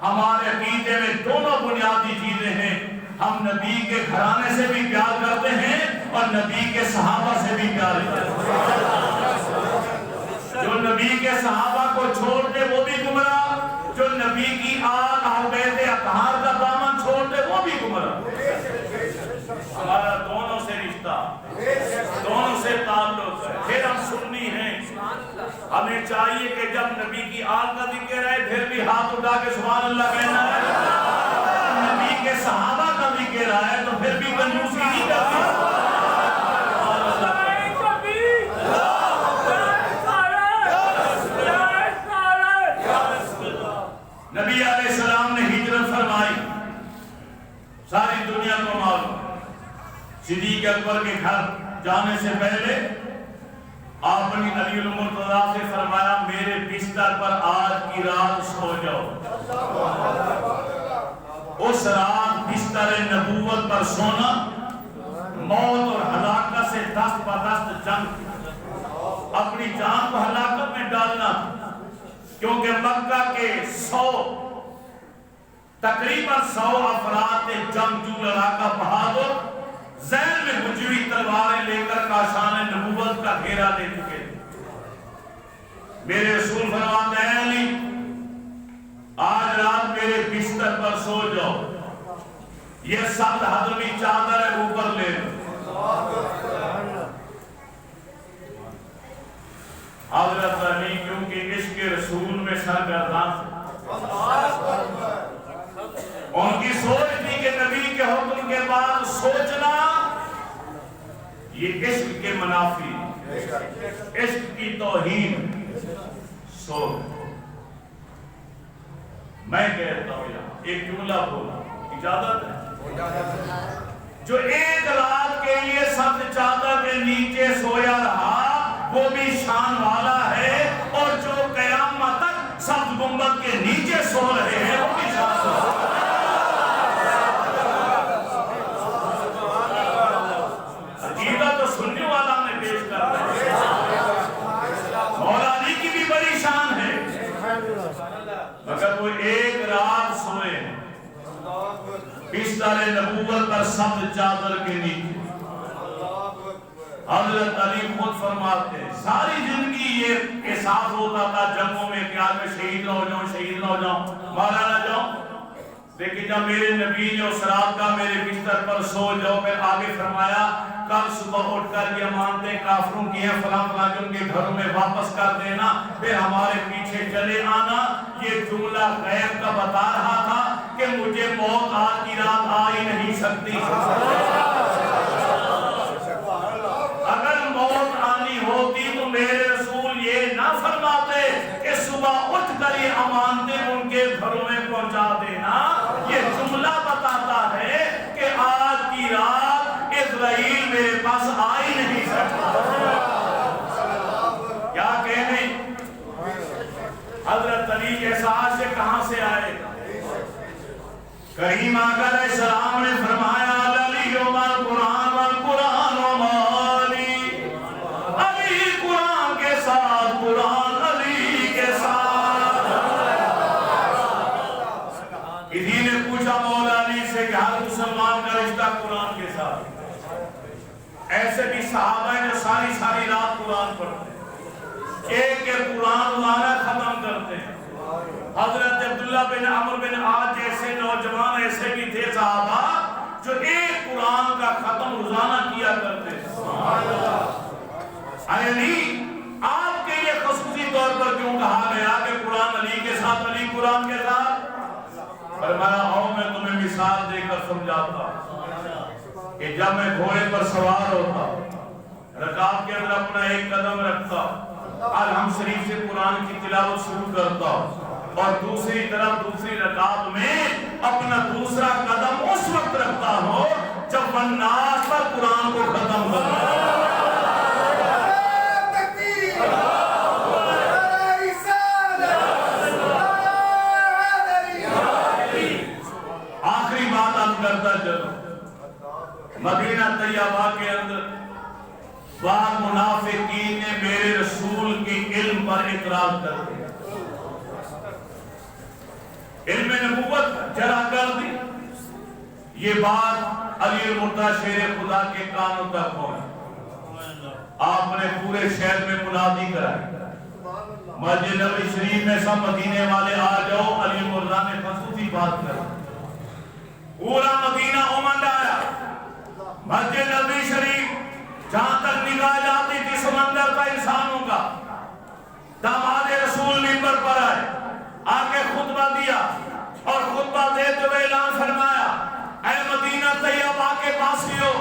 ہمارے عقیدے میں دونوں بنیادی چیزیں ہیں، ہم نبی کے گھرانے سے بھی پیار کرتے ہیں اور نبی کے صحابہ سے بھی پیار کرتے ہیں. جو نبی کے صحابہ کو چھوڑ دے وہ بھی گمراہ، جو نبی کی آل اہل بیت اطہار کا دامن چھوڑ دے وہ بھی گمراہ. ہمارا دونوں سے رشتہ، دونوں سے تعلق ہے. پھر ہم سنی ہیں. ہمیں چاہیے کہ جب نبی کی آل کا ذکر ہے پھر بھی ہاتھ اٹھا کے سبحان اللہ کہنا ہے. نبی کے صحابہ کا ذکر ہے تو پھر بھی کنجوسی نہیں کرتی. نبی علیہ السلام نے ہجرت فرمائی، ساری دنیا کو معلوم. صدیق اکبر کے گھر جانے سے پہلے آپ نے علی المرتضیٰ سے فرمایا میرے بستر پر آج کی رات سو جاؤ. اس رات بستر نبوت پر سونا موت اور ہلاکت سے دست بدست جنگ، اپنی جان کو ہلاکت میں ڈالنا. کیونکہ مکہ کے تقریباً 100 افراد جنگجو لڑاکا بہادر ذہن میں گجی ہوئی تلواریں لے کر کاشان نبوت کا گھیرا دے چکے. میرے رسول فرماتے ہیں علی آج رات میرے بستر پر سو جاؤ، یہ سب حضمی چادر ہے اوپر لے لو. حضرت علی کیونکہ عشق رسول میں سرگرداں تھے، ان کی سوچ تھی کہ نبی کے حکم کے بعد سوچنا یہ عشق کے منافی، عشق کی توہین. میں کہتا ہوں یہاں ایک جملہ بولا، اجازت ہے؟ جو ایک رات کے لیے سبز چادر کے نیچے سویا رہا وہ بھی شان والا ہے، اور جو قیامت تک سبز گنبد کے نیچے سو رہے ہیں وہ بھی شان والا ہے. عقیدہ تو سننے والا ہمیں پیش کرتا ہے. مولا علی کی بھی بڑی شان ہے، مگر وہ ایک رات سوئے بستر نبوت پر سبز چادر کے نیچے. حضرت علی خود فرماتے ہیں ساری زندگی یہ احساس ہوتا تھا جنگوں میں کہ آج میں شہید نہ ہو جاؤں، شہید نہ ہو جاؤں، مارا نہ جاؤں. لیکن جب میرے نبی نے اس رات کا میرے بستر پر سو جاؤ، پھر آگے فرمایا کل صبح اٹھ کر یہ امانتیں کافروں کی ہیں فلاں فلاں کے ان کے گھروں میں واپس کر دینا، پھر ہمارے پیچھے چلے آنا. یہ جملہ غیب کا بتا رہا تھا مجھے موت آج کی رات آ ہی نہیں سکتی. اگر موت آنی ہوتی تو میرے رسول یہ نہ فرماتے کہ صبح اٹھ کر یہ امانتیں ان کے گھروں میں پہنچا دینا. یہ جملہ بتاتا ہے کہ آج کی رات اسرائیل میرے پاس آ ہی نہیں سکتا. کیا کہنے حضرت علی کے ساتھ سے کہاں سے آئے گا؟ کریم آقا علیہ السلام نے فرمایا علی والقرآن والقرآن ومالی. علی قرآن کے ساتھ، قرآن علی کے ساتھ. کسی نے پوچھا مولا علی سے کہ ہر مسلمان کا رشتہ قرآن کے ساتھ. ایسے بھی صحابہ ہیں جو ساری ساری رات قرآن پڑھتے ہیں، ایک قرآن روزانہ ختم کرتے ہیں. حضرت عبداللہ بن عمرو بن عاص جیسے نوجوان ایسے بھی تھے صحابہ جو ایک قرآن کا ختم روزانہ کیا کرتے تھے. علی آپ کے لیے خصوصی طور پر کیوں کہا گیا کہ قرآن علی کے ساتھ، علی قرآن کے ساتھ؟ فرمایا آؤ میں تمہیں مثال دے کر سمجھاتا کہ جب میں گھوڑے پر سوار ہوتا، رکاب کے اندر اپنا ایک قدم رکھتا، الحمد شریف سے قرآن کی تلاوت شروع کرتا، اور دوسری طرف دوسری رکاب میں اپنا دوسرا قدم اس وقت رکھتا ہو جب والناس پر قرآن کو ختم کرتا. آخری بات ہم کرتا چلو، مدینہ طیبہ کے اندر بعض منافقین نے میرے رسول کے علم پر اعتراض کر دیا، علم نبوت جرح کر دی. یہ بات علی المرتضیٰ شیر خدا کے کانوں تک پہنچی. آپ نے پورے شہر میں منادی کرائی، مسجد نبوی شریف میں سب مدینے والے آ جاؤ. علی المرتضیٰ نے خصوصی بات کر، پورا مدینہ امنڈ آیا. مسجد نبوی شریف جہاں تک نگاہ جاتی تھی سمندر تھا انسانوں کا. داماد رسول منبر پر آئے، آگے خطبہ دیا اور خطبہ دیتے ہوئے اعلان فرمایا اے مدینہ طیبہ کے پاسیو،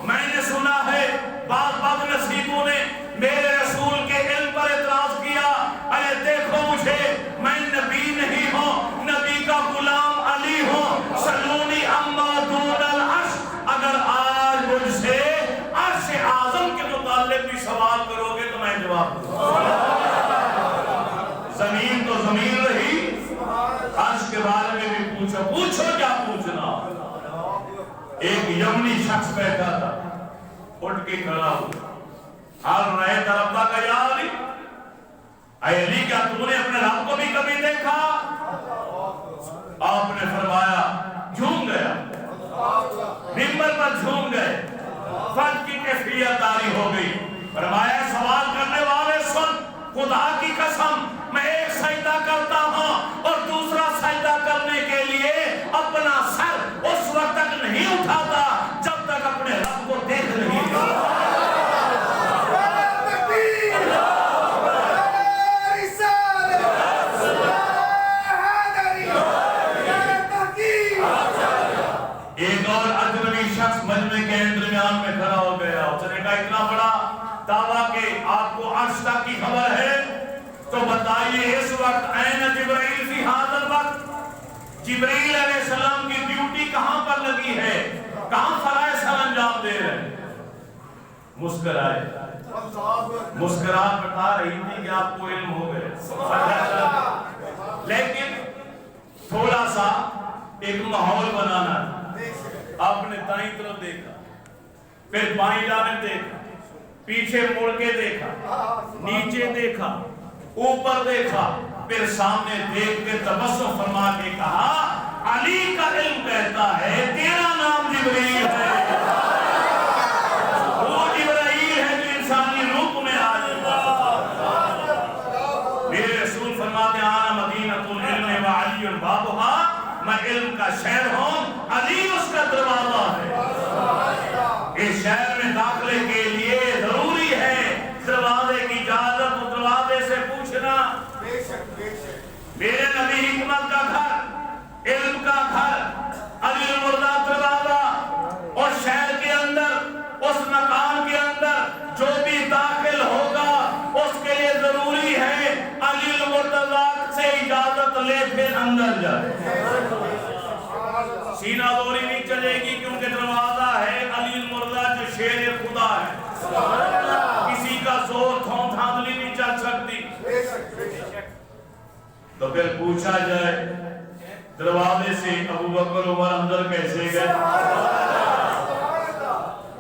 میں نے سنا ہے بعض بد نصیبوں نے میرے رسول کے علم پر اعتراض کیا. ارے دیکھو مجھے، میں نبی نہیں ہوں، نبی کا غلام علی ہوں. سلونی اما دون العرش، اگر آج مجھ سے عرش اعظم کے متعلق بھی سوال کرو گے تو میں جواب دوں گا. زمین تو زمین رہی، عرش کے بارے میں بھی پوچھو، پوچھو کیا پوچھنا. ایک یمنی شخص بیٹھا تھا، اٹھ کے کھڑا ہوا، حال رہے طرفہ کا یا علی، اے علی کیا تو نے اپنے رب کو بھی کبھی دیکھا؟ آپ نے فرمایا جھوم گیا، منبر پر جھوم گئے، فرد کی کیفیت داری ہو گئی. فرمایا سوال کرنے والے سن، خدا کی قسم میں ایک سجدہ کرتا ہوں اور دوسرا سجدہ کرنے کے لیے اپنا سر اس وقت تک نہیں اٹھاتا جب تک اپنے رب کو دیکھ نہیں لیتا. ایک اور اجنبی شخص مجمع کے درمیان میں کھڑا ہو گیا، اس نے کہا اتنا بڑا دعویٰ کہ آپ کو عرش تک کی خبر ہے تو بتائیے اس وقت این جبرائیل فی ھذا الوقت، جبرائیل علیہ السلام کی ڈیوٹی کہاں پر لگی ہے، کہاں فرائض سر انجام دے رہے ہیں؟ مسکرائے، مسکراہٹ بتا رہی تھی کہ آپ کو علم ہو گئے. لیکن تھوڑا سا ایک ماحول بنانا ہے. آپ نے دائیں طرف دیکھا، پھر بائیں جانب دیکھا، پیچھے مڑ کے دیکھا، نیچے دیکھا، اوپر دیکھا، پھر سامنے دیکھ کے تبسم فرما کے کہا علی کا علم کہتا ہے تیرا نام جبرائیل ہے. وہ جبرائیل ہے جو انسانی روپ میں آ جاتا. میرے رسول فرماتے ہیں آنا مدینۃ العلم وعلی بابها، میں علم کا شہر ہوں، علی اس کا دروازہ ہے. اس شہر میں داخلے کے لیے ضروری ہے دروازے کی اجازت اور دروازے سے پوچھنا. میرے نبی حکمت کا گھر، علم کا گھر، اندر جائے. سینہ دوری نہیں چلے گی کیونکہ دروازہ ہے علی المرضی جو شیر خدا ہے. کسی کا زور تھون تھاندلی نہیں چل سکتی. تو پھر پوچھا جائے دروازے سے ابو بکر عمر اندر کیسے گئے؟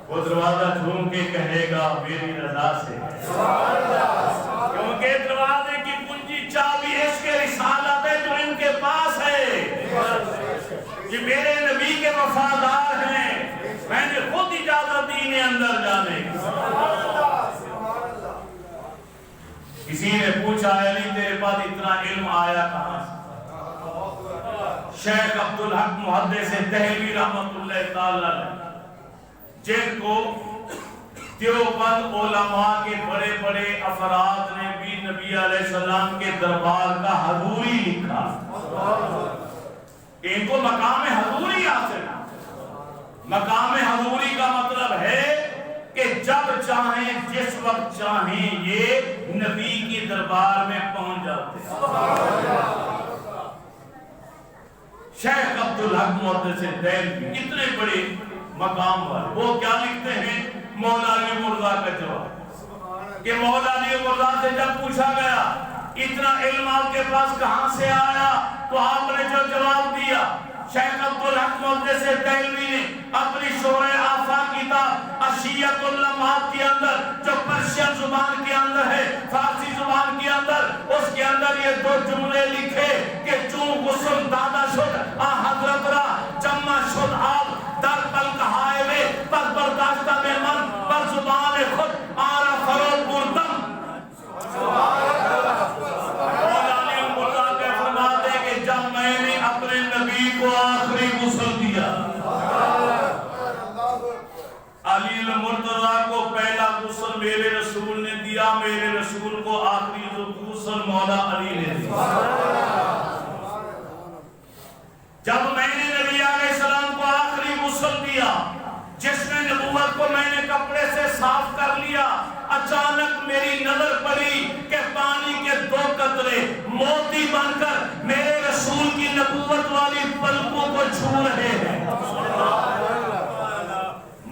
وہ دروازہ جھوم کے کہے گا میری رضا سے. کیونکہ دروازے کی کنجی چابی عشق رسالت ہے جو ان کے پاس ہے. یہ میرے نبی کے وفادار ہیں. میں نے خود اجازت دی انہیں اندر جانے کی. کسی نے پوچھا علی تیرے پاس اتنا علم آیا کہاں سے؟ شیخ عبدالحق محدث دہلوی رحمت اللہ تعالی علیہ جن کو دیوبند علماء کے بڑے بڑے افراد نے بھی نبی علیہ السلام کے دربار کا حضوری لکھا. ان کو مقام حضوری حاصل. مقام حضوری کا مطلب ہے کہ جب چاہیں جس وقت چاہیں یہ نبی کی دربار میں پہنچ جاتے ہیں. شیخ عبدالحق محدث دہلوی اتنے بڑے مقام پر وہ کیا لکھتے ہیں مولا علی مرضی کا جواب کہ مولا علی مرضی سے جب پوچھا گیا اتنا علم آپ کے پاس کہاں سے آیا تو آپ نے جو جواب دیا. شیخ عبدالحق محدث دہلوی نے اپنی شرح آفاق کتاب اشیت اللمحات کے اندر جو پرشین زبان کے اندر ہے فارسی زبان کے اندر اس کے اندر یہ دو جملے لکھے کہ چون غسل دادا شد آ حضرت را جمع شد آب در پلک ہائے وے پر برداشتہ میں من پر زبان خود آرہ فروغ بردم. مولانا مرضی کے فرماتے کہ جب میں نے اپنے نبی کو آخری غسل دیا علی المرتضی کو پہلا غسل میرے رسول نے دیا میرے رسول کو آخری غسل مولا علی نے دیا. جب میں نے نبی علیہ السلام کو آخری غسل دیا جس میں نبوت کو میں نے کپڑے سے صاف کر لیا اچانک میری نظر پڑی کہ پانی کے دو قطرے موتی بن کر میرے رسول کی نبوت والی پلکوں کو چھو رہے ہیں.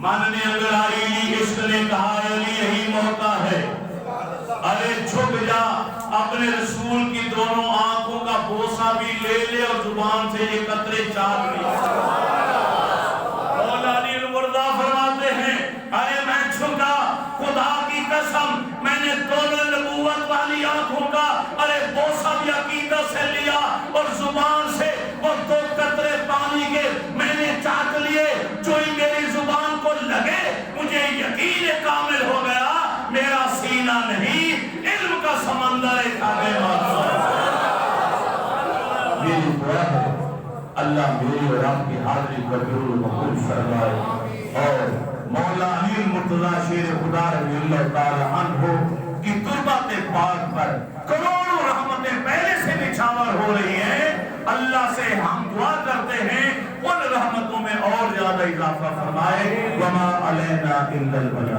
من نے اگر علی عشق نے کہا علی یہی موقع ہے ارے جھک جا اپنے رسول کی دونوں آنکھوں کا بوسہ بھی لے لے اور زبان سے یہ قطرے چاٹ لے. مولا علی المرضی فرماتے ہیں ارے میں جھکا خدا کی قسم میں نے دونوں نبوت والی آنکھوں کا ارے بوسہ بھی عقیدت سے لیا اور زبان سے وہ دو قطرے پانی کے میں نے چاٹ لیے. جو ہی میری زبان کو لگے مجھے یقین کامل ہو گیا میرا سینہ نہیں علم کا سمندر میری دعا ہے اللہ میری اور آپ کی حاضری قبول مقبول فرمائے اور مولا علی المرتضی شیر خدا رضی اللہ تعالی عنہ کی تربت پاک پر کروڑوں رحمتیں پہلے سے نچھاور ہو رہی ہیں. اللہ سے ہم دعا کرتے ہیں ان رحمتوں میں اور زیادہ اضافہ فرمائے. وما علینا الا البلاغ.